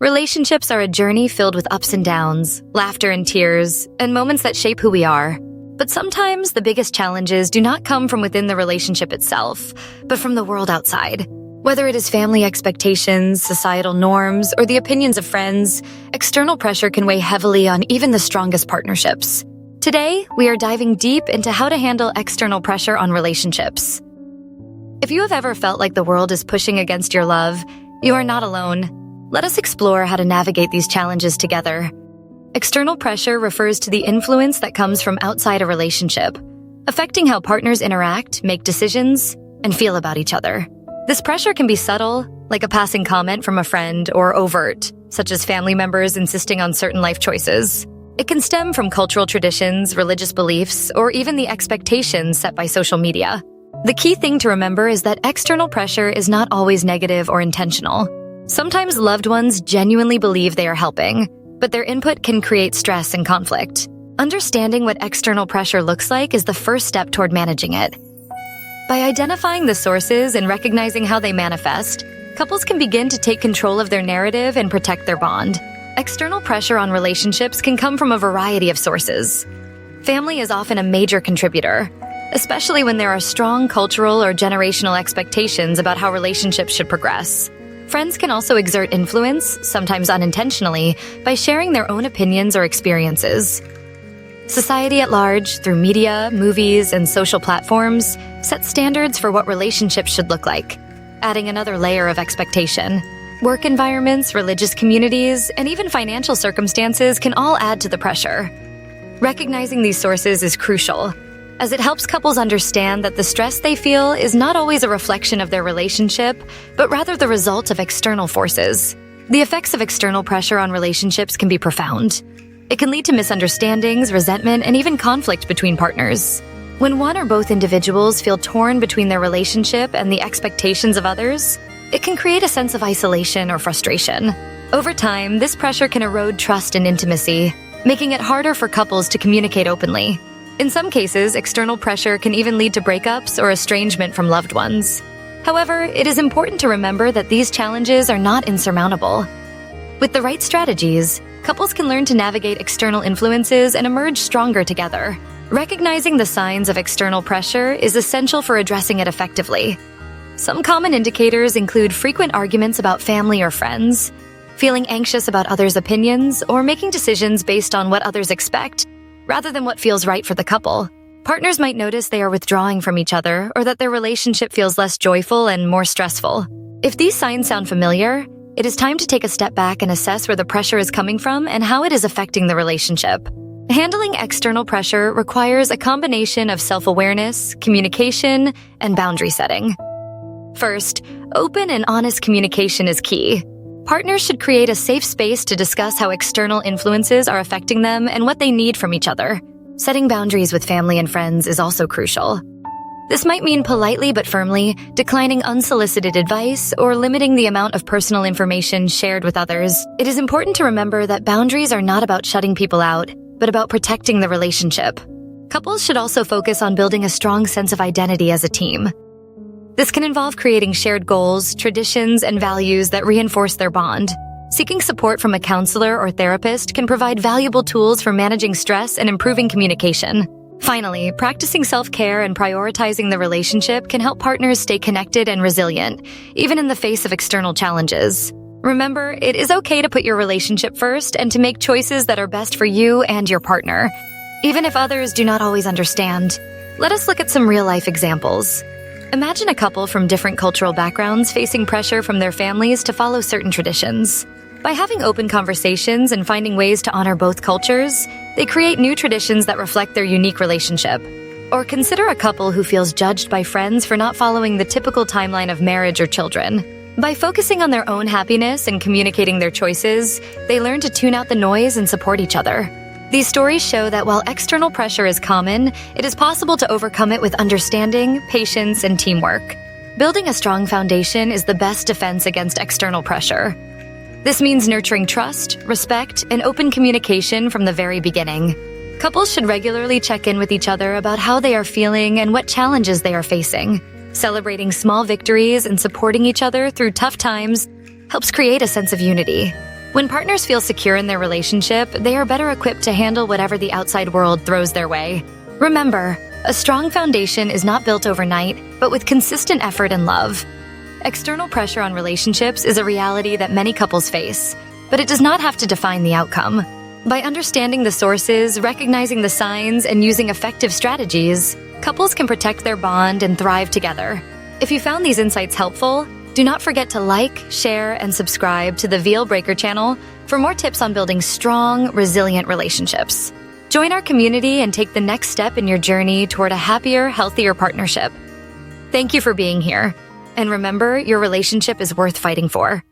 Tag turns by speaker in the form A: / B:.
A: Relationships are a journey filled with ups and downs, laughter and tears, and moments that shape who we are. But sometimes the biggest challenges do not come from within the relationship itself, but from the world outside. Whether it is family expectations, societal norms, or the opinions of friends, external pressure can weigh heavily on even the strongest partnerships. Today, we are diving deep into how to handle external pressure on relationships. If you have ever felt like the world is pushing against your love, you are not alone. Let us explore how to navigate these challenges together. External pressure refers to the influence that comes from outside a relationship, affecting how partners interact, make decisions, and feel about each other. This pressure can be subtle, like a passing comment from a friend, or overt, such as family members insisting on certain life choices. It can stem from cultural traditions, religious beliefs, or even the expectations set by social media. The key thing to remember is that external pressure is not always negative or intentional. Sometimes loved ones genuinely believe they are helping, but their input can create stress and conflict. Understanding what external pressure looks like is the first step toward managing it. By identifying the sources and recognizing how they manifest, couples can begin to take control of their narrative and protect their bond. External pressure on relationships can come from a variety of sources. Family is often a major contributor, especially when there are strong cultural or generational expectations about how relationships should progress. Friends can also exert influence, sometimes unintentionally, by sharing their own opinions or experiences. Society at large, through media, movies, and social platforms, sets standards for what relationships should look like, adding another layer of expectation. Work environments, religious communities, and even financial circumstances can all add to the pressure. Recognizing these sources is crucial, as it helps couples understand that the stress they feel is not always a reflection of their relationship, but rather the result of external forces. The effects of external pressure on relationships can be profound. It can lead to misunderstandings, resentment, and even conflict between partners. When one or both individuals feel torn between their relationship and the expectations of others, it can create a sense of isolation or frustration. Over time, this pressure can erode trust and intimacy, making it harder for couples to communicate openly. In some cases, external pressure can even lead to breakups or estrangement from loved ones. However, it is important to remember that these challenges are not insurmountable. With the right strategies, couples can learn to navigate external influences and emerge stronger together. Recognizing the signs of external pressure is essential for addressing it effectively. Some common indicators include frequent arguments about family or friends, feeling anxious about others' opinions, or making decisions based on what others expect, rather than what feels right for the couple. Partners might notice they are withdrawing from each other or that their relationship feels less joyful and more stressful. If these signs sound familiar, it is time to take a step back and assess where the pressure is coming from and how it is affecting the relationship. Handling external pressure requires a combination of self-awareness, communication, and boundary setting. First, open and honest communication is key. Partners should create a safe space to discuss how external influences are affecting them and what they need from each other. Setting boundaries with family and friends is also crucial. This might mean politely but firmly declining unsolicited advice or limiting the amount of personal information shared with others. It is important to remember that boundaries are not about shutting people out, but about protecting the relationship. Couples should also focus on building a strong sense of identity as a team. This can involve creating shared goals, traditions, and values that reinforce their bond. Seeking support from a counselor or therapist can provide valuable tools for managing stress and improving communication. Finally, practicing self-care and prioritizing the relationship can help partners stay connected and resilient, even in the face of external challenges. Remember, it is okay to put your relationship first and to make choices that are best for you and your partner, even if others do not always understand. Let us look at some real-life examples. Imagine a couple from different cultural backgrounds facing pressure from their families to follow certain traditions. By having open conversations and finding ways to honor both cultures, they create new traditions that reflect their unique relationship. Or consider a couple who feels judged by friends for not following the typical timeline of marriage or children. By focusing on their own happiness and communicating their choices, they learn to tune out the noise and support each other. These stories show that while external pressure is common, it is possible to overcome it with understanding, patience, and teamwork. Building a strong foundation is the best defense against external pressure. This means nurturing trust, respect, and open communication from the very beginning. Couples should regularly check in with each other about how they are feeling and what challenges they are facing. Celebrating small victories and supporting each other through tough times helps create a sense of unity. When partners feel secure in their relationship, they are better equipped to handle whatever the outside world throws their way. Remember, a strong foundation is not built overnight, but with consistent effort and love. External pressure on relationships is a reality that many couples face, but it does not have to define the outcome. By understanding the sources, recognizing the signs, and using effective strategies, couples can protect their bond and thrive together. If you found these insights helpful, do not forget to like, share, and subscribe to the Veil Breaker channel for more tips on building strong, resilient relationships. Join our community and take the next step in your journey toward a happier, healthier partnership. Thank you for being here. And remember, your relationship is worth fighting for.